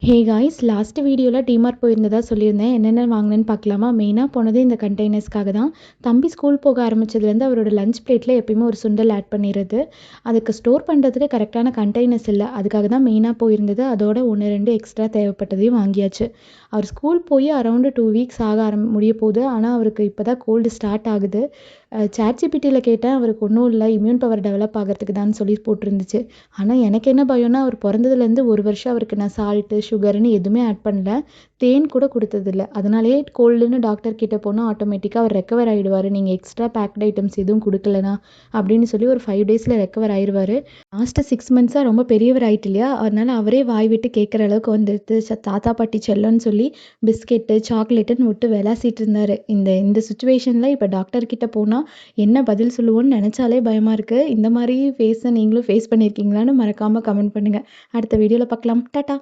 Hey guys, last வீடியோவில் DMart போயிருந்ததா சொல்லியிருந்தேன். என்னென்ன வாங்கினேன்னு பார்க்கலாமா? மெயினாக போனது இந்த கண்டெய்னர்ஸ்க்காக தான். தம்பி ஸ்கூல் போக ஆரம்பிச்சதுலேருந்து அவரோட லஞ்ச் பிளேட்டில் எப்பயுமே ஒரு சுண்டல் ஆட் பண்ணிடுறது. அதுக்கு ஸ்டோர் பண்ணுறதுக்கு கரெக்டான கண்டெய்னர்ஸ் இல்லை. அதுக்காக தான் மெயினாக போயிருந்தது. அதோட 1-2 எக்ஸ்ட்ரா தேவைப்பட்டதையும் வாங்கியாச்சு. அவர் ஸ்கூல் போய் அரௌண்டு 2 வீக்ஸ் முடிய போகுது. ஆனால் அவருக்கு இப்போ தான் கோல்டு ஸ்டார்ட் ஆகுது. சாட்ஜிபிட்டியில் கேட்டேன், அவருக்கு ஒன்றும் இல்லை, இம்யூன் பவர் டெவலப் ஆகிறதுக்கு தான் சொல்லி போட்டிருந்துச்சு. ஆனால் எனக்கு என்ன பயம்னா, அவர் பிறந்ததுலேருந்து 1 வருஷம் அவருக்கு நான் சால்ட்டு சுகர்னு எதுவுமே ஆட் பண்ணல. தேன் கூட கொடுத்ததில்ல. அதனாலேயே கோல்டுன்னு டாக்டர் கிட்ட போனால் ஆட்டோமேட்டிக்காக அவர் ரெக்கவர் ஆகிடுவார், நீங்கள் எக்ஸ்ட்ரா பேக்டு ஐட்டம்ஸ் எதுவும் கொடுக்கலனா அப்படின்னு சொல்லி ஒரு 5 டேஸில் ரெக்கவர் ஆயிடுவார். லாஸ்ட்டு 6 மந்த்ஸாக ரொம்ப பெரியவர் ஆகிட்டு இல்லையா, அதனால் அவரே வாய் விட்டு கேட்குற அளவுக்கு வந்துடுது. தாத்தா பாட்டி செல்லன்னு சொல்லி பிஸ்கெட்டு சாக்லேட்டுன்னு விட்டு விளாசிட்டு இருந்தார். இந்த சுச்சுவேஷனில் இப்போ டாக்டர் கிட்ட போனால் என்ன பதில் சொல்லுவோன்னு நினச்சாலே பயமாக இருக்குது. இந்த மாதிரி ஃபேஸை நீங்களும் ஃபேஸ் பண்ணியிருக்கீங்களான்னு மறக்காமல் கமெண்ட் பண்ணுங்கள். அடுத்த வீடியோவில் பார்க்கலாம். டாட்டா.